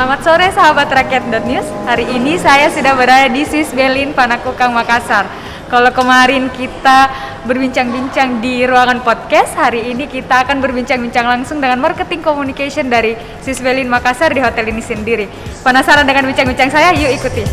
Selamat sore sahabat rakyat.news. Hari ini saya sudah berada di Swiss Berlin Panakukang Makassar. Kalau kemarin kita berbincang-bincang di ruangan podcast, hari ini kita akan berbincang-bincang langsung dengan marketing communication dari Swiss Berlin Makassar di hotel ini sendiri. Penasaran dengan bincang-bincang saya? Yuk ikuti.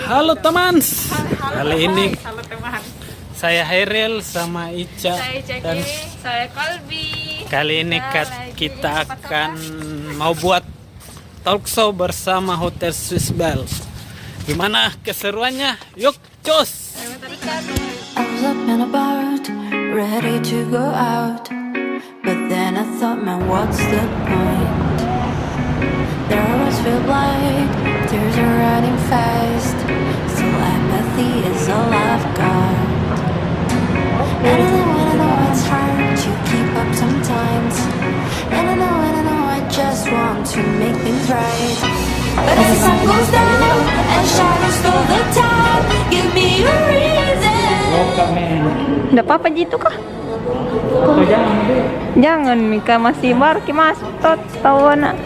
Halo teman, kali ini Halo teman. saya Hairil sama Ica Saya dan Ceki, saya Kolbi. kali ini kita akan mau buat talk show bersama Hotel Swiss Bell. Gimana keseruannya? Yuk, cus! I was up and about, ready to go out. But then I thought, man, what's the point? There I was, feel blind, tears are running fast. Still apathy is all I've got. And I know it's hard to keep up sometimes. And I know I just want to make things right. But as the sun goes down and shadows fill the town, give me a reason. Nggak apa-apa gitu kah? Jangan Mika masih barki mas tot tahu nak.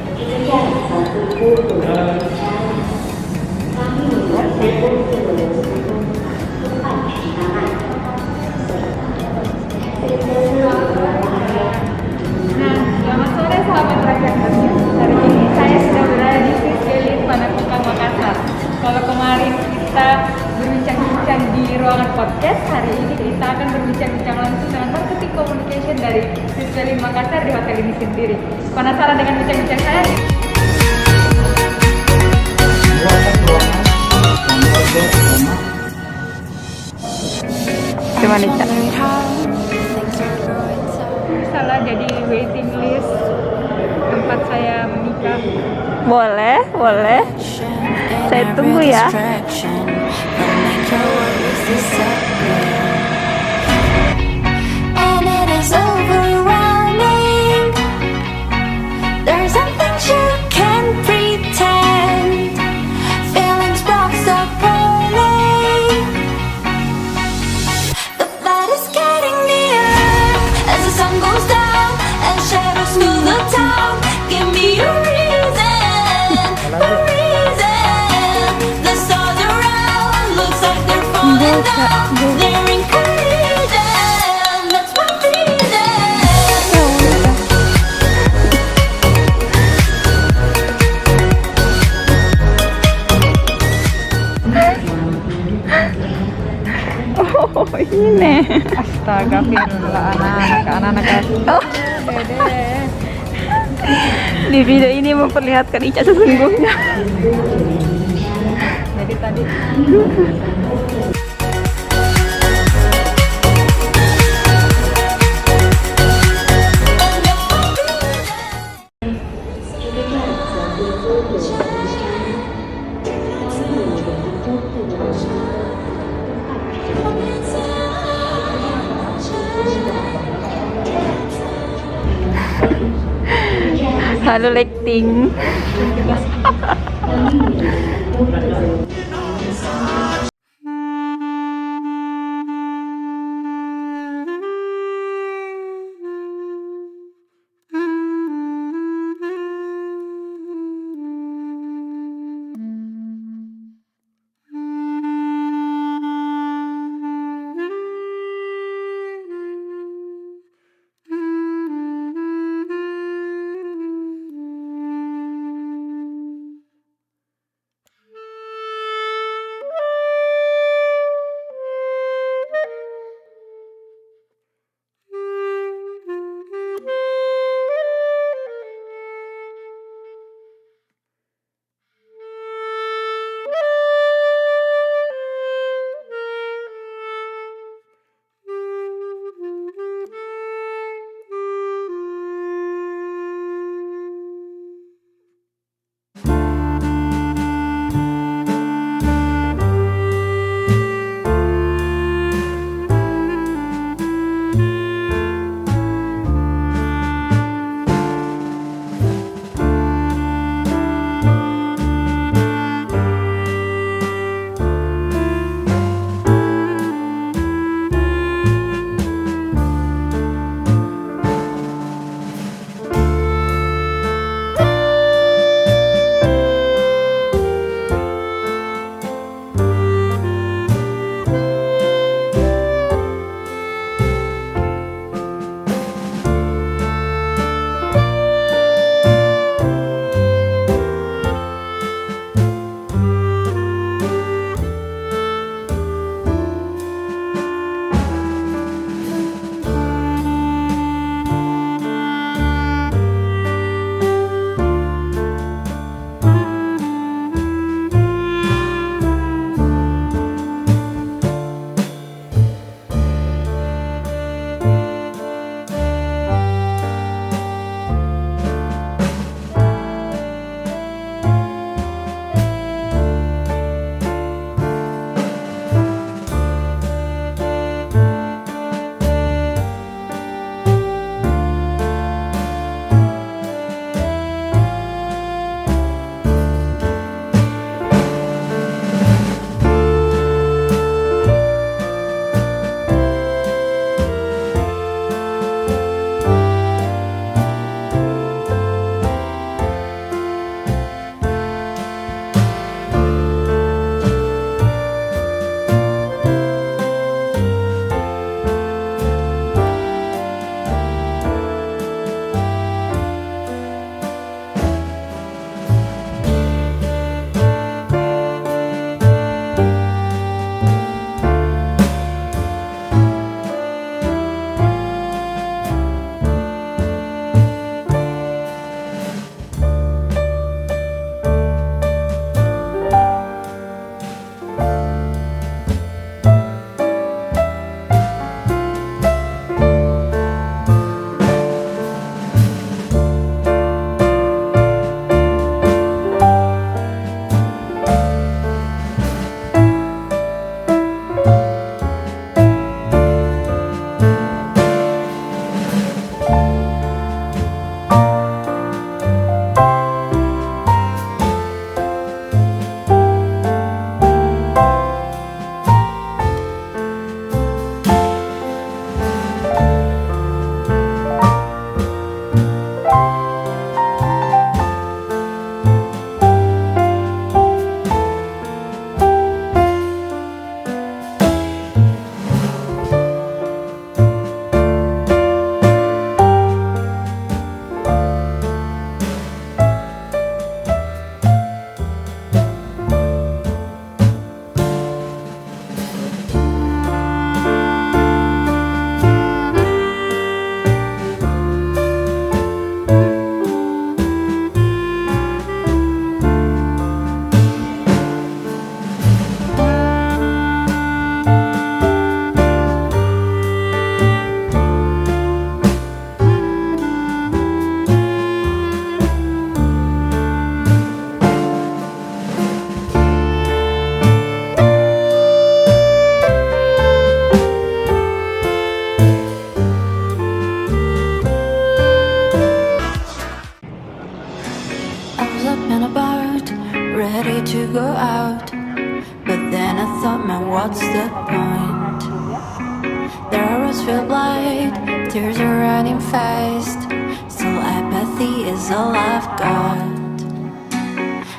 Selamat sore sahabat rakyat. Hari ini saya sudah berada di Swiss Berlin Panakukang Makassar. Kalau kemarin kita berbincang-bincang di ruangan podcast, hari ini kita akan berbincang-bincang langsung dengan marketing communication dari Swiss Berlin Makassar di hotel ini sendiri. Penasaran dengan bincang-bincang saya? Gimana Cak? Salah jadi waiting list tempat saya menikah. Boleh, boleh. Saya tunggu ya. And it is overwhelming. There's some things you can't pretend. Feelings boxed up early. The fight is getting nearer as the sun goes down and shadows fill the town. Give me a reason, a reason. The stars around looks like they're falling down. They're in collision. That's my reason. Oh ini. Astaga, firullah anak-anak. Oh, dede. Di video ini memperlihatkan Ica sesungguhnya. Jadi tadi. Halo Lekting. Their roads feel blind, tears are running fast. Still apathy is all I've got.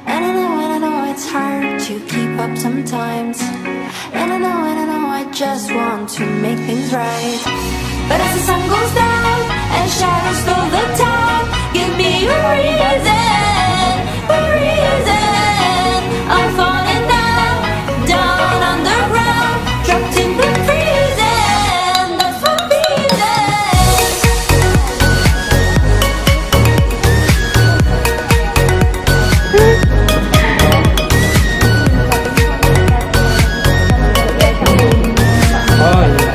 And I know it's hard to keep up sometimes. And I know I just want to make things right. But as the sun goes down and shadows fill the town, give me a reason, a reason. I'm falling down, down underground, trapped in the prison. That's for reason. Oh iya.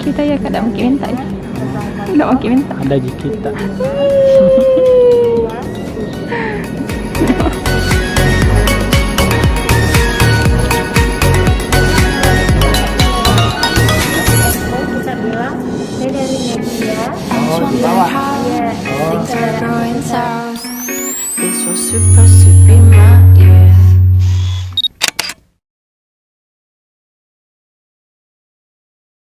Kita ya kadang mungkin minta ya. Tidak mungkin minta. Ada di kita.